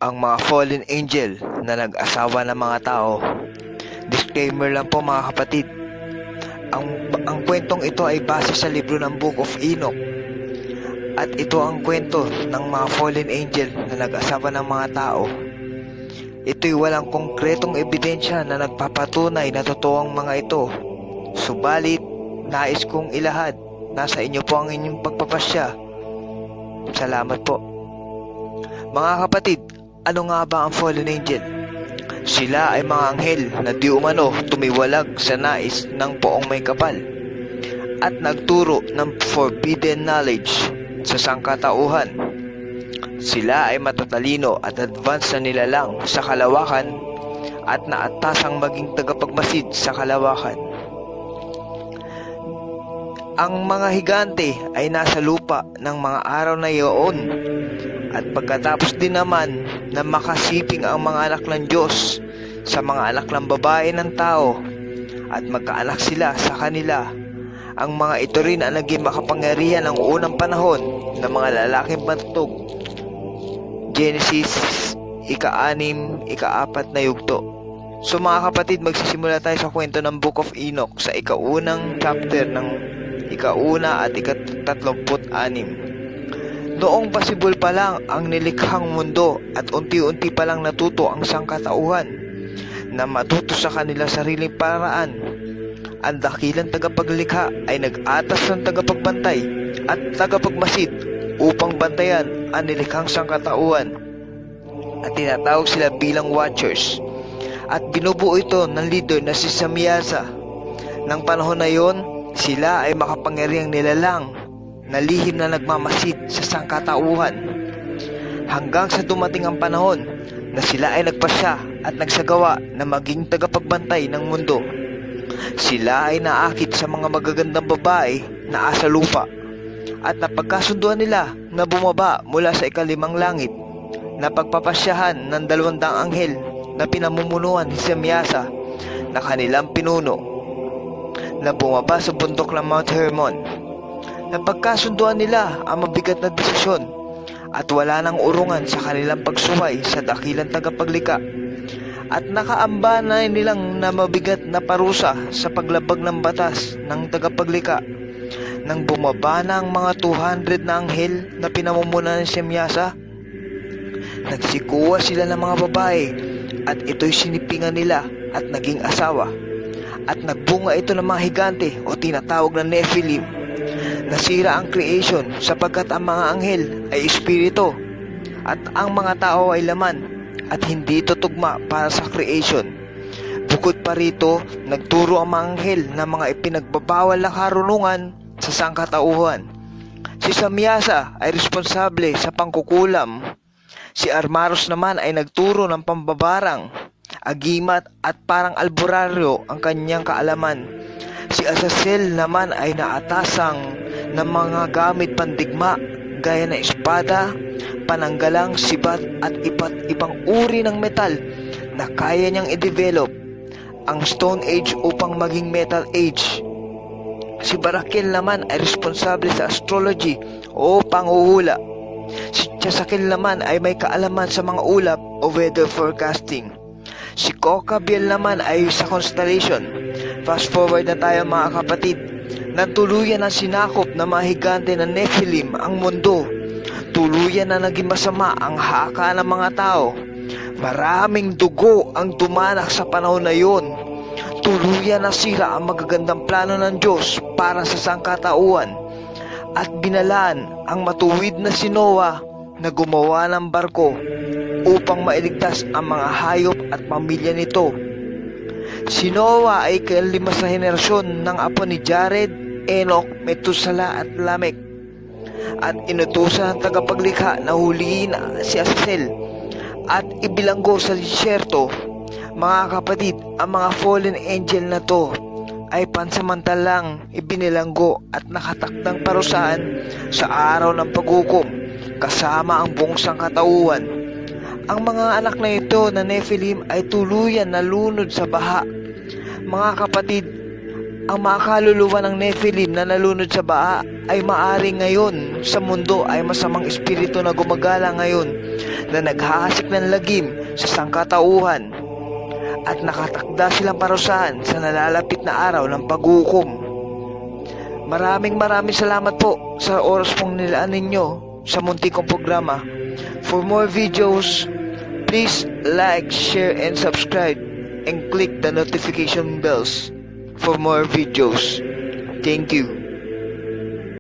ang mga fallen angel na nag-asawa ng mga tao. Disclaimer lang po mga kapatid, ang kwentong ito ay base sa libro ng Book of Enoch. At ito ang kwento ng mga fallen angel na nag-asawa ng mga tao. Ito'y walang konkretong ebidensya na nagpapatunay na totoo ang mga ito. Subalit, nais kong ilahad, nasa inyo po ang inyong pagpapasya. Salamat po. Mga kapatid, ano nga ba ang fallen angel? Sila ay mga anghel na di umano tumiwalag sa nais ng poong may kapal at nagturo ng forbidden knowledge sa sangkatauhan. Sila ay matatalino at advanced na nilalang sa kalawakan at naatasang maging tagapagmasid sa kalawakan. Ang mga higante ay nasa lupa ng mga araw na iyon, at pagkatapos din naman na makasiping ang mga anak ng Diyos sa mga anak ng babae ng tao at magkaanak sila sa kanila, ang mga ito rin ang naging makapangyarihan ng unang panahon ng mga lalaking pantog. Genesis, ika-6, ika-4 na yugto. So mga kapatid, magsisimula tayo sa kwento ng Book of Enoch sa ika-unang chapter ng ika-una at ika-36. Noong pasibol pa lang ang nilikhang mundo at unti-unti pa lang natuto ang sangkatauhan na matuto sa kanilang sariling paraan, ang dakilang tagapaglikha ay nag-atas ng tagapagbantay at tagapagmasid upang bantayan ang nilikhang sangkatauhan, at tinatawag sila bilang watchers, at binubuo ito ng leader na si Samyaza. Nang panahon na yon, sila ay makapangyarihang nilalang na lihim na nagmamasid sa sangkatauhan, hanggang sa dumating ang panahon na sila ay nagpasya at nagsagawa na maging tagapagbantay ng mundo. Sila ay naakit sa mga magagandang babae na asa lupa, at napagkasunduan nila na bumaba mula sa ika-5 langit na pagpapasyahan ng 200 anghel na pinamumunuan ni Samyaza na kanilang pinuno, na bumaba sa bundok ng Mount Hermon. Napagkasunduan nila ang mabigat na desisyon at wala nang urungan sa kanilang pagsuway sa dakilang tagapaglikha, at nakaamba na nilang na mabigat na parusa sa paglabag ng batas ng tagapaglikha. Nang bumaba na ang mga 200 na anghel na pinamumunuan ni Samyaza, nagsikuha sila ng mga babae at ito'y sinipingan nila at naging asawa, at nagbunga ito ng mga higante o tinatawag na Nephilim. Nasira ang creation sapagkat ang mga anghel ay espiritu at ang mga tao ay laman, at hindi ito tugma para sa creation. Bukod pa rito, nagturo ang mga anghel na mga ipinagbabawal na karunungan sa sangkatauhan. Si Samyaza ay responsable sa pangkukulam. Si Armaros naman ay nagturo ng pambabarang, agimat at parang albularyo ang kanyang kaalaman. Si Azazel naman ay naatasang ng mga gamit pandigma gaya na espada, pananggalang, sibat at iba't ibang uri ng metal na kaya niyang i-develop ang Stone Age upang maging Metal Age. Si Barakel naman ay responsable sa astrology o panghuhula. Si Chasakil naman ay may kaalaman sa mga ulap o weather forecasting. Si Kokabiel naman ay sa constellation. Fast forward na tayo mga kapatid, nang tuluyan na sinakop na mga higante ng Nephilim ang mundo. Tuluyan na naging masama ang haka ng mga tao. Maraming dugo ang dumanak sa panahon na yon. Tuluyan na sira ang magagandang plano ng Diyos para sa sangkatauhan, at binalaan ang matuwid na si Noah na gumawa ng barko upang mailigtas ang mga hayop at pamilya nito. Si Noah ay ika-5 sa henerasyon ng apo ni Jared, Enoch, Methuselah at Lamech, at inutusan ng tagapaglikha na huliin si Azazel at ibilanggo sa disyerto. Mga kapatid, ang mga fallen angel na to ay pansamantalang ibinilanggo at nakatakdang parusahan sa araw ng paghukom kasama ang buong sangkatauhan. Ang mga anak na ito na Nephilim ay tuluyan na lunod sa baha. Mga kapatid, Ang mga kaluluwa ng Nephilim na nalunod sa baa ay maaring ngayon sa mundo ay masamang espiritu na gumagala ngayon na naghahasik ng lagim sa sangkatauhan at nakatakda silang parusahan sa nalalapit na araw ng paghukom. Maraming salamat po sa oras pong nilaan ninyo sa muntik kong programa. For more videos, please like, share, and subscribe and click the notification bells for more videos. Thank you.